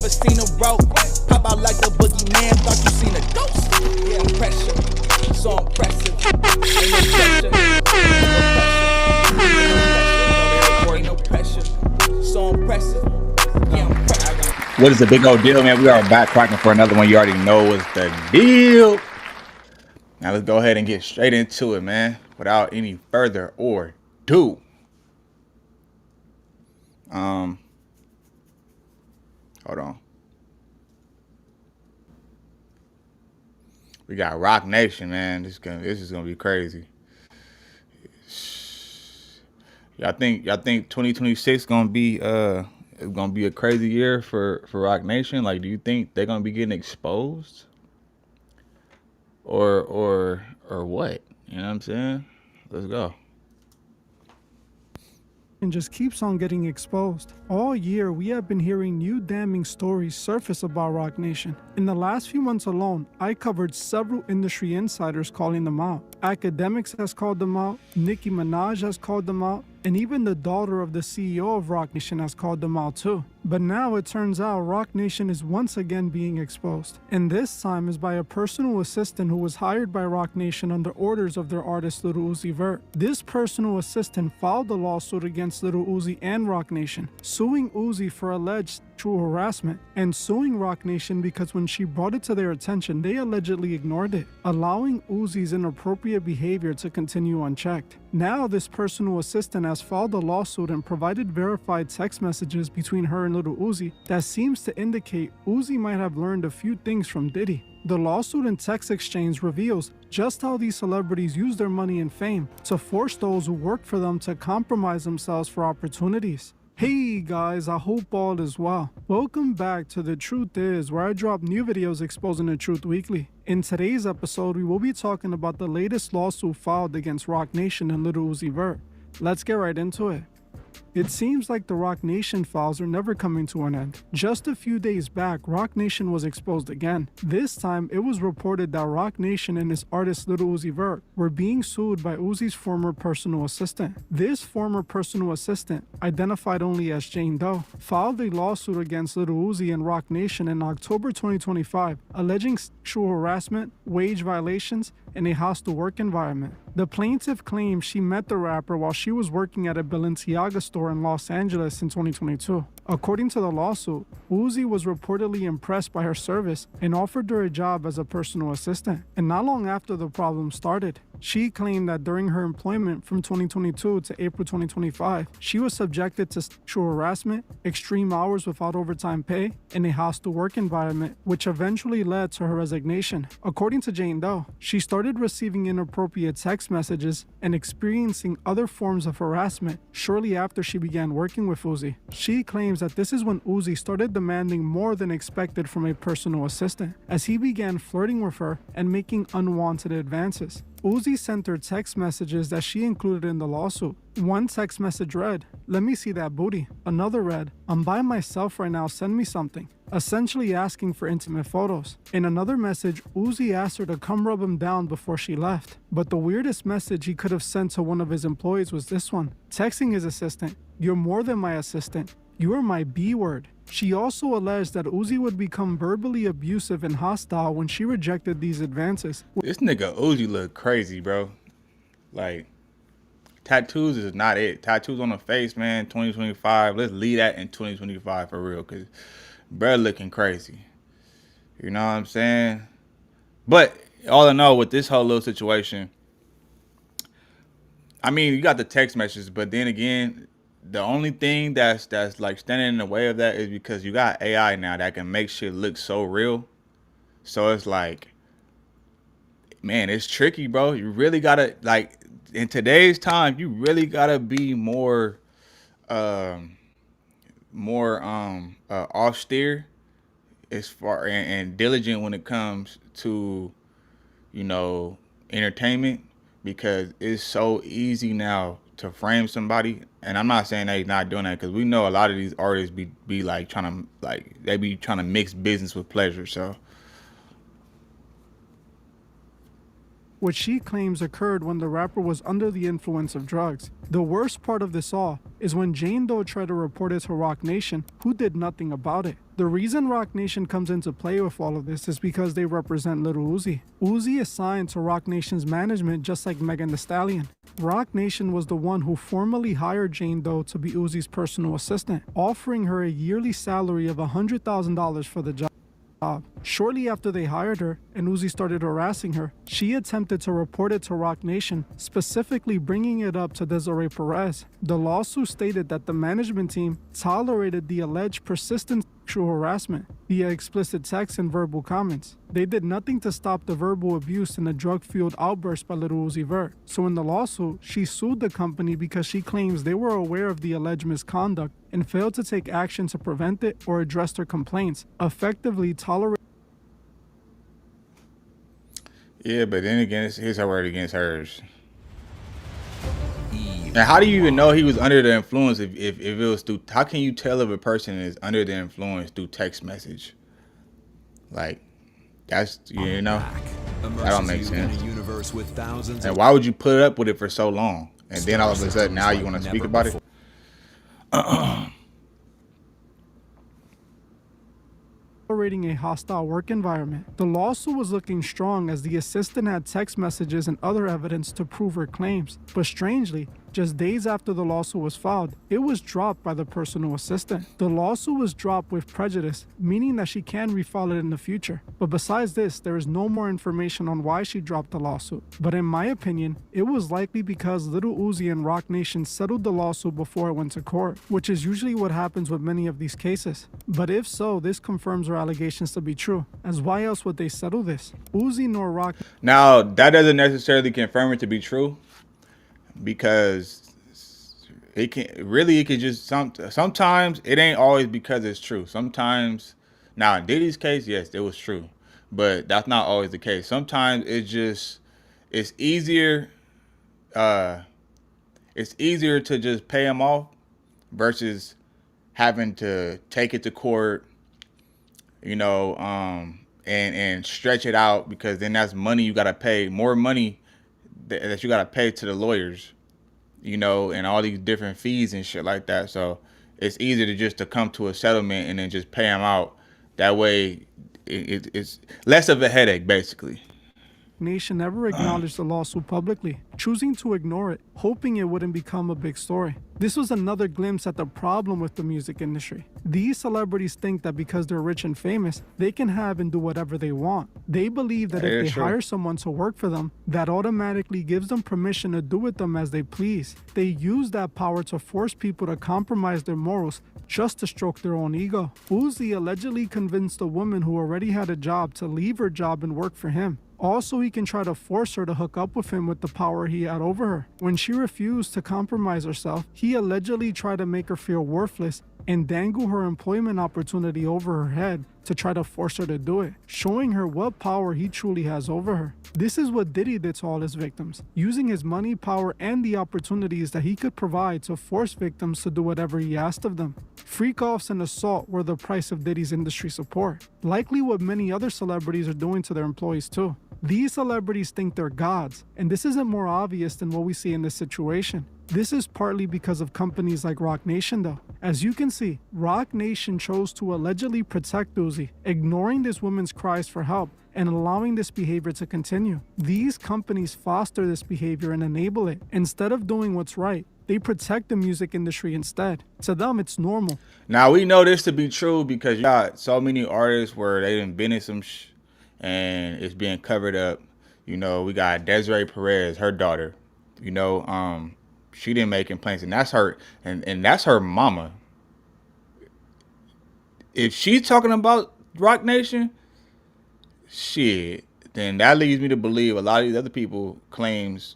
never seen a rope. Pop out like the boogeyman, thought you seen a ghost. Yeah, pressure, so impressive. Ain't no pressure, ain't no pressure, so impressive. Yeah, I'm pressure. What is the big old deal, man? We are back cracking for another one. You already know what's the deal. Now let's go ahead and get straight into it, man. Without any further ado. Hold on. We got Roc Nation, man. This is gonna be crazy. Y'all think 2026 gonna be it's gonna be a crazy year for Roc Nation? Like, do you think they're gonna be getting exposed? Or what? You know what I'm saying? Let's go. And just keeps on getting exposed. All year, we have been hearing new damning stories surface about Roc Nation. In the last few months alone, I covered several industry insiders calling them out. Academics has called them out, Nicki Minaj has called them out, and even the daughter of the CEO of Roc Nation has called them out too. But now it turns out Roc Nation is once again being exposed. And this time is by a personal assistant who was hired by Roc Nation under orders of their artist Lil Uzi Vert. This personal assistant filed a lawsuit against Lil Uzi and Roc Nation, suing Uzi for alleged sexual harassment and suing Roc Nation because when she brought it to their attention, they allegedly ignored it, allowing Uzi's inappropriate behavior to continue unchecked. Now this personal assistant has filed a lawsuit and provided verified text messages between her and Lil Uzi that seems to indicate Uzi might have learned a few things from Diddy. The lawsuit and text exchange reveals just how these celebrities use their money and fame to force those who work for them to compromise themselves for opportunities. Hey guys, I hope all is well. Welcome back to The Truth Is, where I drop new videos exposing the truth weekly. In today's episode, we will be talking about the latest lawsuit filed against Roc Nation and Lil Uzi Vert. Let's get right into it. It seems like the Roc Nation files are never coming to an end. Just a few days back, Roc Nation was exposed again. This time, it was reported that Roc Nation and his artist Lil Uzi Vert were being sued by Uzi's former personal assistant. This former personal assistant, identified only as Jane Doe, filed a lawsuit against Lil Uzi and Roc Nation in October 2025, alleging sexual harassment, wage violations, and a hostile work environment. The plaintiff claims she met the rapper while she was working at a Balenciaga store in Los Angeles in 2022. According to the lawsuit, Uzi was reportedly impressed by her service and offered her a job as a personal assistant. And not long after the problem started, she claimed that during her employment from 2022 to April 2025, she was subjected to sexual harassment, extreme hours without overtime pay, and a hostile work environment, which eventually led to her resignation. According to Jane Doe, she started receiving inappropriate text messages and experiencing other forms of harassment shortly after she began working with Uzi. She claims that this is when Uzi started demanding more than expected from a personal assistant, as he began flirting with her and making unwanted advances. Uzi sent her text messages that she included in the lawsuit. One text message read, "Let me see that booty." Another read, "I'm by myself right now, send me something," essentially asking for intimate photos. In another message, Uzi asked her to come rub him down before she left. But the weirdest message he could have sent to one of his employees was this one, texting his assistant, "You're more than my assistant. You are my B word." She also alleged that Uzi would become verbally abusive and hostile when she rejected these advances. This nigga Uzi look crazy, bro. Like, tattoos is not it. Tattoos on the face, man, 2025. Let's leave that in 2025 for real, because bro looking crazy. You know what I'm saying? But all in all, with this whole little situation, I mean, you got the text messages, but then again, the only thing that's like standing in the way of that is because you got AI now that can make shit look so real. So it's like, man, it's tricky, bro. You really gotta, like, in today's time, you really gotta be more austere as far and diligent when it comes to, you know, entertainment, because it's so easy now to frame somebody. And I'm not saying that he's not doing that, because we know a lot of these artists be like trying to, like, they be trying to mix business with pleasure. So which she claims occurred when the rapper was under the influence of drugs. The worst part of this all is when Jane Doe tried to report it to Roc Nation, who did nothing about it. The reason Roc Nation comes into play with all of this is because they represent Lil Uzi. Uzi is signed to Roc Nation's management just like Megan Thee Stallion. Roc Nation was the one who formally hired Jane Doe to be Uzi's personal assistant, offering her a yearly salary of $100,000 for the job. Shortly after they hired her and Uzi started harassing her, she attempted to report it to Roc Nation, specifically bringing it up to Desiree Perez. The lawsuit stated that the management team tolerated the alleged persistent sexual harassment via explicit text and verbal comments. They did nothing to stop the verbal abuse and the drug-fueled outburst by Lil Uzi Vert. So in the lawsuit, she sued the company because she claims they were aware of the alleged misconduct and failed to take action to prevent it or address their complaints, effectively tolerating. Yeah, but then again, it's his word against hers. And how do you even know he was under the influence if it was through, how can you tell if a person is under the influence through text message? Like, that's, you know, that don't make sense. And why would you put up with it for so long? And then all of a sudden now you want to speak about it? Tolerating a hostile work environment. The lawsuit was looking strong as the assistant had text messages and other evidence to prove her claims. But strangely, just days after the lawsuit was filed, it was dropped by the personal assistant. The lawsuit was dropped with prejudice, meaning that she can refile it in the future. But besides this, there is no more information on why she dropped the lawsuit. But in my opinion, it was likely because Lil Uzi and Roc Nation settled the lawsuit before it went to court, which is usually what happens with many of these cases. But if so, this confirms her allegations to be true, as why else would they settle this? Uzi nor Roc. Now, that doesn't necessarily confirm it to be true, because it could just sometimes it ain't always because it's true. Sometimes, now in Diddy's case, yes, it was true, but that's not always the case. Sometimes it's easier to just pay him off versus having to take it to court, you know, and stretch it out, because then that's money you gotta pay, more money that you gotta pay to the lawyers, you know, and all these different fees and shit like that. So it's easier to come to a settlement and then just pay them out. That way, it's less of a headache, basically. Nation never acknowledged the lawsuit publicly, choosing to ignore it, hoping it wouldn't become a big story. This was another glimpse at the problem with the music industry. These celebrities think that because they're rich and famous, they can have and do whatever they want. They believe that if they hire someone to work for them, that automatically gives them permission to do with them as they please. They use that power to force people to compromise their morals just to stroke their own ego. Uzi allegedly convinced a woman who already had a job to leave her job and work for him. Also, he can try to force her to hook up with him with the power he had over her. When she refused to compromise herself, he allegedly tried to make her feel worthless and dangle her employment opportunity over her head to try to force her to do it, showing her what power he truly has over her. This is what Diddy did to all his victims, using his money, power, and the opportunities that he could provide to force victims to do whatever he asked of them. Freak-offs and assault were the price of Diddy's industry support, likely what many other celebrities are doing to their employees too. These celebrities think they're gods, and this isn't more obvious than what we see in this situation. This is partly because of companies like Roc Nation though. As you can see, Roc Nation chose to allegedly protect Uzi, ignoring this woman's cries for help and allowing this behavior to continue. These companies foster this behavior and enable it. Instead of doing what's right, they protect the music industry instead. To them, it's normal. Now, we know this to be true because you got so many artists where they done been in some and it's being covered up. You know, we got Desiree Perez, her daughter, you know, she didn't make complaints, and that's her, and that's her mama. If she's talking about Roc Nation, shit, then that leads me to believe a lot of these other people claims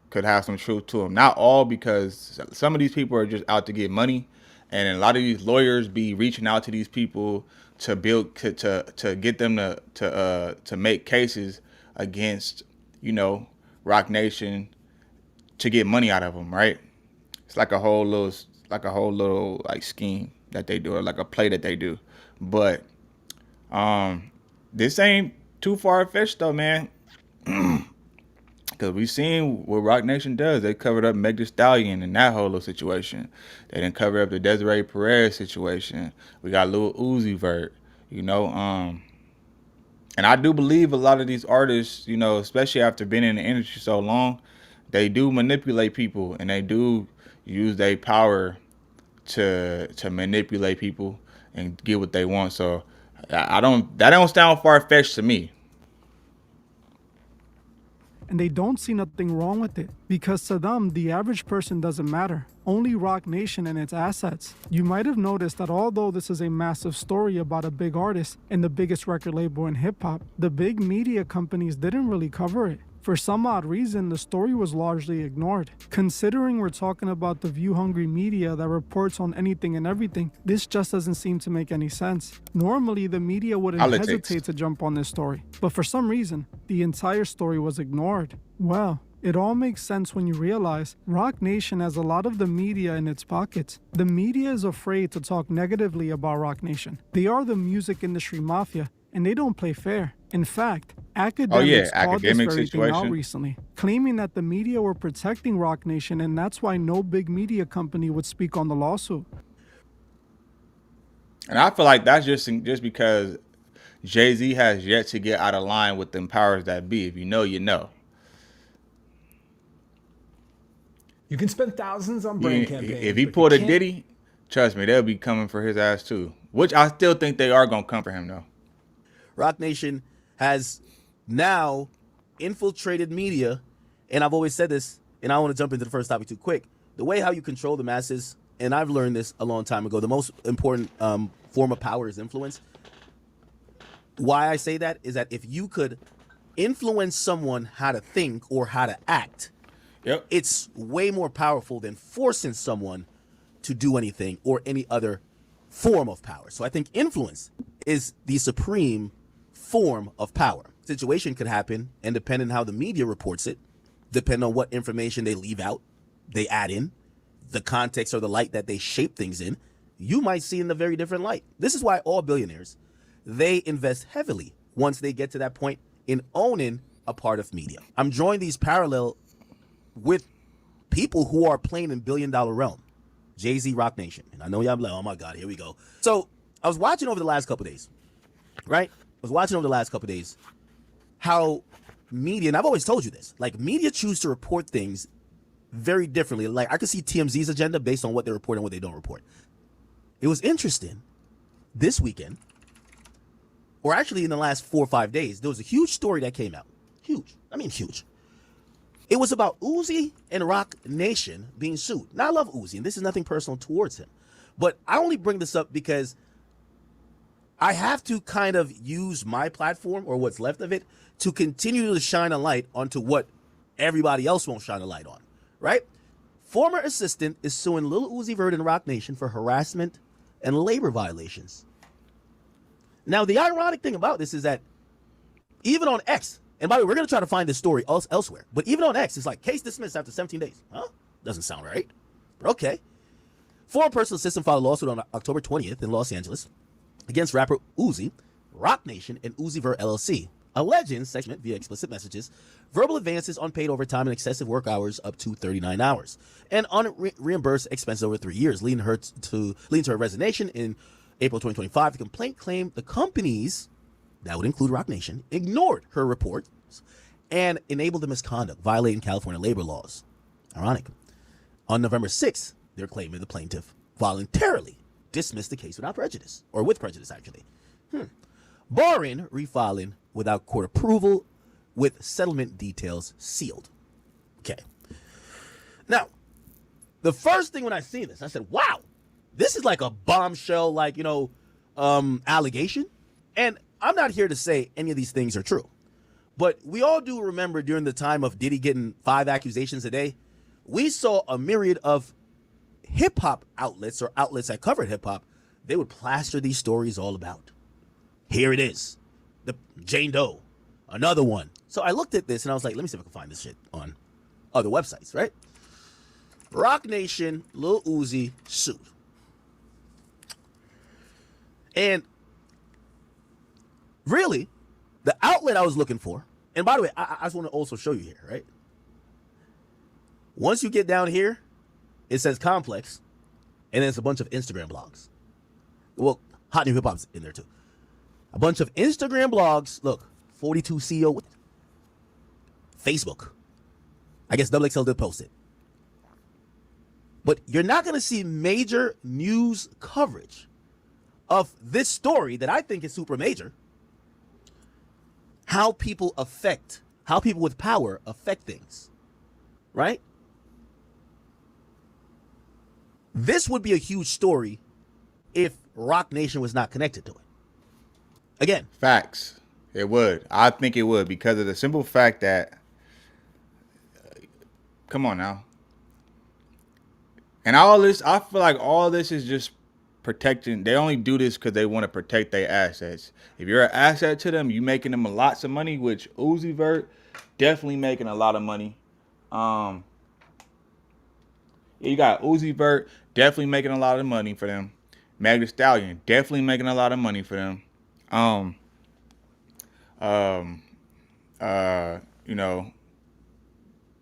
could have some truth to them. Not all, because some of these people are just out to get money, and a lot of these lawyers be reaching out to these people to build to get them to make cases against, you know, Roc Nation, to get money out of them, right? It's like a whole little like scheme that they do, or like a play that they do. But this ain't too far-fetched though, man. Because we seen what Roc Nation does. They covered up Meg Thee Stallion in that whole little situation. They didn't cover up the Desiree Perez situation. We got Lil Uzi Vert, you know. And I do believe a lot of these artists, you know, especially after being in the industry so long, they do manipulate people and they do use their power to manipulate people and get what they want. So that don't sound far fetched to me. And they don't see nothing wrong with it, because to them, the average person doesn't matter. Only Roc Nation and its assets. You might have noticed that although this is a massive story about a big artist and the biggest record label in hip-hop, the big media companies didn't really cover it. For some odd reason, the story was largely ignored. Considering we're talking about the view-hungry media that reports on anything and everything, this just doesn't seem to make any sense. Normally, the media wouldn't hesitate to jump on this story, but for some reason, the entire story was ignored. Well, it all makes sense when you realize Roc Nation has a lot of the media in its pockets. The media is afraid to talk negatively about Roc Nation. They are the music industry mafia, and they don't play fair. In fact, academics called this very thing out recently, claiming that the media were protecting Roc Nation, and that's why no big media company would speak on the lawsuit. And I feel like that's just because Jay-Z has yet to get out of line with them powers that be. If you know, you know. You can spend thousands on brand campaigns. If he pulled a Diddy, trust me, they'll be coming for his ass too. Which I still think they are going to come for him though. Roc Nation has now infiltrated media, and I've always said this, and I want to jump into the first topic too quick. The way how you control the masses, and I've learned this a long time ago, the most important form of power is influence. Why I say that is that if you could influence someone how to think or how to act, it's way more powerful than forcing someone to do anything or any other form of power. So I think influence is the supreme form of power. Situation could happen, and depending on how the media reports it, depending on what information they leave out, they add in, the context or the light that they shape things in, you might see in a very different light. This is why all billionaires, they invest heavily once they get to that point in owning a part of media. I'm drawing these parallel with people who are playing in billion-dollar realm. Jay-Z, Roc Nation. And I know y'all like, oh my God, here we go. So I was watching over the last couple days, right? How media, and I've always told you this, like media choose to report things very differently. Like I could see TMZ's agenda based on what they report and what they don't report. It was interesting this weekend, or actually in the last 4 or 5 days, there was a huge story that came out. Huge. I mean, huge. It was about Uzi and Roc Nation being sued. Now, I love Uzi, and this is nothing personal towards him. But I only bring this up because I have to kind of use my platform, or what's left of it, to continue to shine a light onto what everybody else won't shine a light on, right? Former assistant is suing Lil Uzi Vert and Roc Nation for harassment and labor violations. Now, the ironic thing about this is that even on X, and by the way, we're going to try to find this story elsewhere, but even on X, it's like case dismissed after 17 days. Huh? Doesn't sound right. But okay. Former personal assistant filed a lawsuit on October 20th in Los Angeles against rapper Uzi, Roc Nation, and Uzi Vert LLC, alleging sexual via explicit messages, verbal advances, unpaid overtime, and excessive work hours up to 39 hours, and unreimbursed expenses over 3 years, leading to her resignation in April 2025. The complaint claimed the companies, that would include Roc Nation, ignored her reports and enabled the misconduct, violating California labor laws. Ironic. On November 6th, they're claiming the plaintiff voluntarily dismissed the case without prejudice, or with prejudice, actually. Barring refiling without court approval, with settlement details sealed. Okay. Now, the first thing when I see this, I said, wow, this is like a bombshell, like, allegation. And I'm not here to say any of these things are true. But we all do remember during the time of Diddy getting 5 accusations a day, we saw a myriad of hip-hop outlets, or outlets that covered hip-hop. They would plaster these stories all about. Here it is. The Jane Doe. Another one. So I looked at this and I was like, let me see if I can find this shit on other websites, right? Roc Nation, Lil Uzi sued. And really, the outlet I was looking for And by the way, I just want to also show you here, right? Once you get down here, it says Complex, and then it's a bunch of Instagram blogs. Well, Hot New Hip Hop's in there too. A bunch of Instagram blogs. Look, 42 CEO. Facebook. I guess XXL did post it. But you're not going to see major news coverage of this story that I think is super major. How people with power affect things. Right? This would be a huge story if Roc Nation was not connected to it. Again. Facts. It would. I think it would, because of the simple fact that, come on now. And all this, I feel like all this is just protecting. They only do this because they want to protect their assets. If you're an asset to them, you making them lots of money, which Uzi Vert definitely making a lot of money. You got Uzi Vert definitely making a lot of money for them. Meg Thee Stallion definitely making a lot of money for them. You know,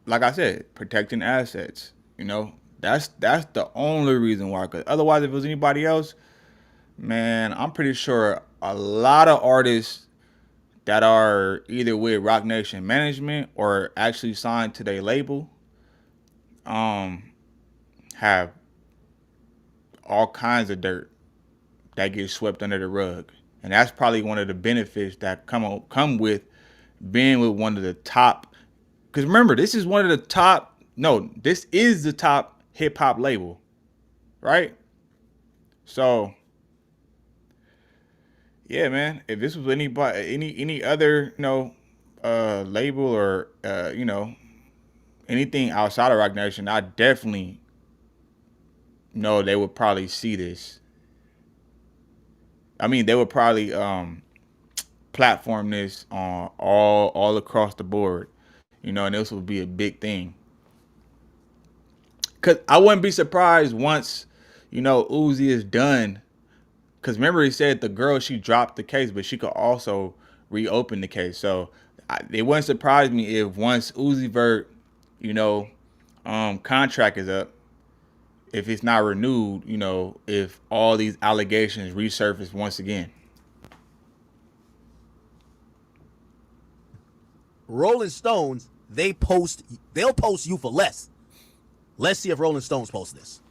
like I said, protecting assets. You know, that's the only reason why. Because otherwise, if it was anybody else, man, I'm pretty sure a lot of artists that are either with Roc Nation management or actually signed to their label, have all kinds of dirt that gets swept under the rug. And that's probably one of the benefits that come with being with one of the top. Because remember, this is one of the top. No, this is the top hip hop label, right? So, yeah, man. If this was anybody, any other, label or anything outside of Roc Nation, I definitely know they would probably see this. I mean, they would probably platform this on all across the board, and this would be a big thing. Cause I wouldn't be surprised once, Uzi is done. Cause remember he said the girl, she dropped the case, but she could also reopen the case. So it wouldn't surprise me if once Uzi Vert, contract is up, if it's not renewed, if all these allegations resurface once again. Rolling Stones, they'll post you for less. Let's see if Rolling Stones post this.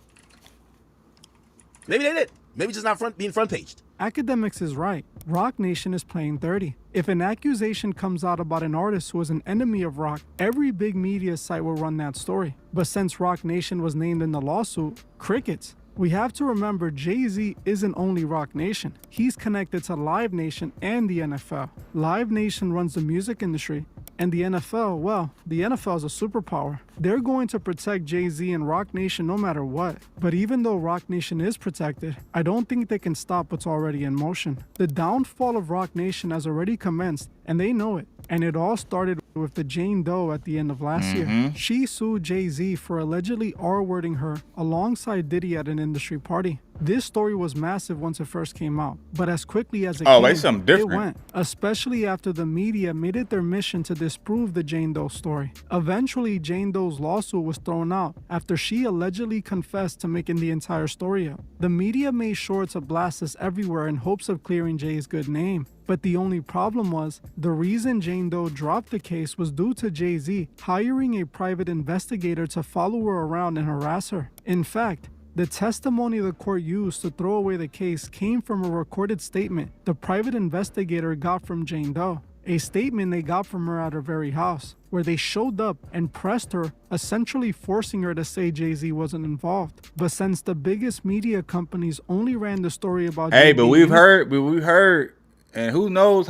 Maybe they did. Maybe just not being front paged. Academics is right. Roc Nation is playing dirty. If an accusation comes out about an artist who is an enemy of Roc, every big media site will run that story. But since Roc Nation was named in the lawsuit, crickets. We have to remember Jay-Z isn't only Roc Nation. He's connected to Live Nation and the NFL. Live Nation runs the music industry, and the NFL, well, the NFL is a superpower. They're going to protect Jay-Z and Roc Nation no matter what. But even though Roc Nation is protected, I don't think they can stop what's already in motion. The downfall of Roc Nation has already commenced, and they know it. And it all started with the Jane Doe at the end of last year. She sued Jay-Z for allegedly R-wording her alongside Diddy at an industry party. This story was massive once it first came out, but as quickly as it went, especially after the media made it their mission to disprove the Jane Doe story. Eventually, Jane Doe's lawsuit was thrown out after she allegedly confessed to making the entire story up. The media made sure to blast this everywhere in hopes of clearing Jay's good name. But the only problem was, the reason Jane Doe dropped the case was due to Jay-Z hiring a private investigator to follow her around and harass her. In fact, the testimony the court used to throw away the case came from a recorded statement the private investigator got from Jane Doe. A statement they got from her at her very house, where they showed up and pressed her, essentially forcing her to say Jay-Z wasn't involved. But since the biggest media companies only ran the story about Jay-Z, but we've heard, and who knows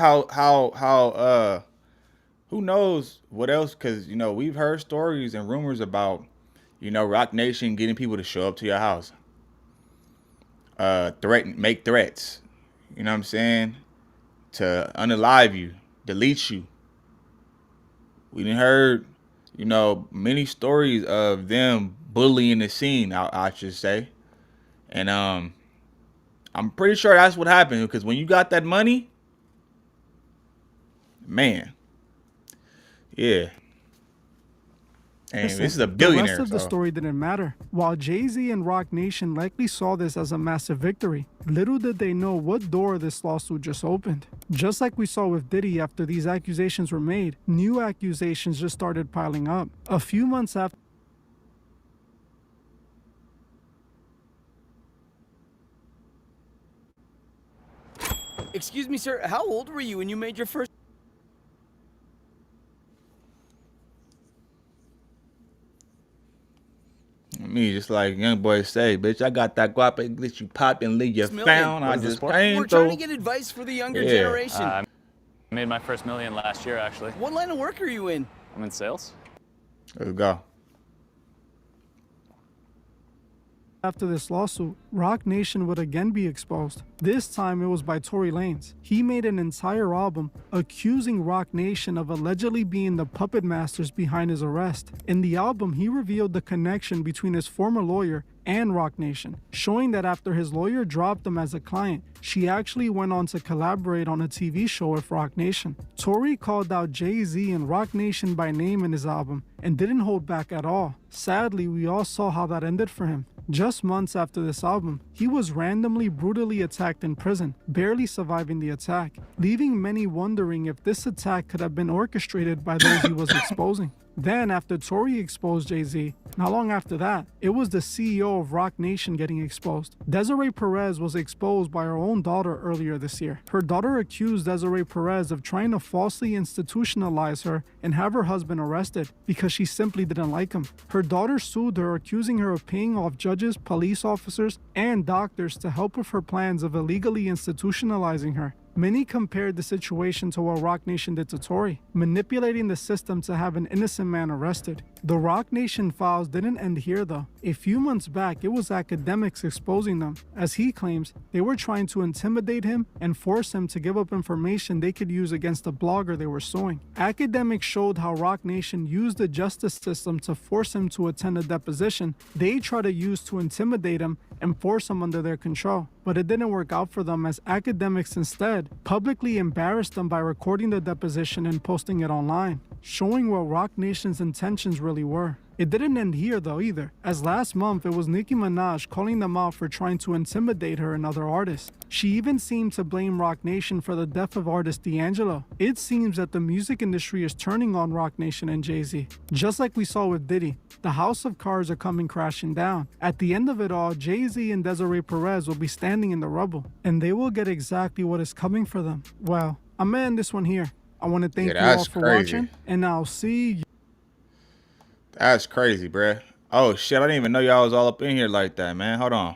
who knows what else? Because we've heard stories and rumors about Roc Nation getting people to show up to your house, make threats. You know what I'm saying? To unalive you, delete you. We done heard, many stories of them bullying the scene, I should say. And I'm pretty sure that's what happened, because when you got that money, man, Yeah. And Listen, this is a the billionaire. rest of the so- story didn't matter. While Jay-Z and Roc Nation likely saw this as a massive victory, little did they know what door this lawsuit just opened. Just like we saw with Diddy after these accusations were made, new accusations just started piling up. A few months after Excuse me, sir. How old were you when you made your first? Me, just like young boys say, bitch, I got that guap and let you pop and leave you Million. found. What I is just We're came trying through. to get advice for the younger Yeah. generation. I made my first million last year, actually. What line of work are you in? I'm in sales. Let's go. After this lawsuit, Roc Nation would again be exposed. This time it was by Tory Lanez. He made an entire album accusing Roc Nation of allegedly being the puppet masters behind his arrest. In the album, he revealed the connection between his former lawyer and Roc Nation, showing that after his lawyer dropped him as a client, she actually went on to collaborate on a TV show with Roc Nation. Tory called out Jay-Z and Roc Nation by name in his album and didn't hold back at all. Sadly, we all saw how that ended for him. Just months after this album, he was randomly brutally attacked in prison, barely surviving the attack, leaving many wondering if this attack could have been orchestrated by those he was exposing. Then, after Tory exposed Jay-Z, not long after that, it was the CEO of Roc Nation getting exposed. Desiree Perez was exposed by her own daughter earlier this year. Her daughter accused Desiree Perez of trying to falsely institutionalize her and have her husband arrested because she simply didn't like him. Her daughter sued her, accusing her of paying off judges, police officers, and doctors to help with her plans of illegally institutionalizing her. Many compared the situation to what Roc Nation did to Tory, manipulating the system to have an innocent man arrested. The Roc Nation files didn't end here though. A few months back, it was academics exposing them. As he claims, they were trying to intimidate him and force him to give up information they could use against the blogger they were suing. Academics showed how Roc Nation used the justice system to force him to attend a deposition they try to use to intimidate him and force him under their control. But it didn't work out for them, as academics instead publicly embarrassed them by recording the deposition and posting it online, showing what Roc Nation's intentions really were. It didn't end here though either, as last month it was Nicki Minaj calling them out for trying to intimidate her and other artists. She even seemed to blame Roc Nation for the death of artist D'Angelo. It seems that the music industry is turning on Roc Nation and Jay-Z. Just like we saw with Diddy, the house of cards are coming crashing down. At the end of it all, Jay-Z and Desiree Perez will be standing in the rubble, and they will get exactly what is coming for them. Well, I'm gonna end this one here. I want to thank you all that's for crazy. watching, and I'll see you. That's crazy, bruh. Oh shit, I didn't even know y'all was all up in here like that, man. Hold on.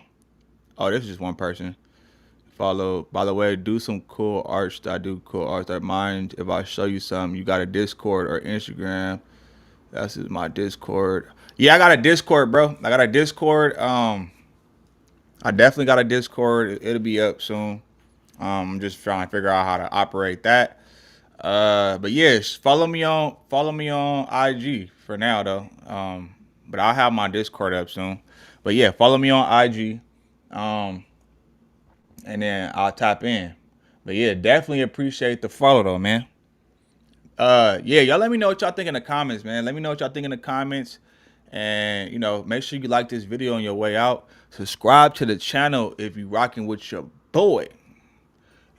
Oh, this is just one person. Follow, by the way, do some cool arts. I do cool arts. I mind if I show you something. You got a Discord or Instagram. That's just my Discord. Yeah, I got a Discord, bro. I got a Discord. I definitely got a Discord. It'll be up soon. I'm just trying to figure out how to operate that. But yes, follow me on IG for now though. But I'll have my Discord up soon. But yeah, follow me on IG. And then I'll tap in. But yeah, definitely appreciate the follow though, man. Yeah, y'all let me know what y'all think in the comments, man. Let me know what y'all think in the comments. And, you know, make sure you like this video on your way out. Subscribe to the channel if you rocking with your boy.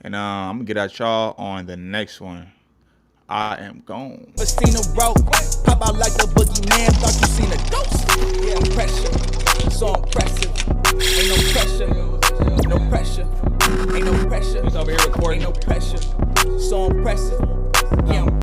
And I'm going to get at y'all on the next one. I am gone. Seen a rope, pop out like the boogeyman. Thought you seen a ghost. Yeah, pressure, so impressive. Ain't no pressure, no pressure. Ain't no pressure. He's over here recording. Ain't no pressure, so impressive. Yeah.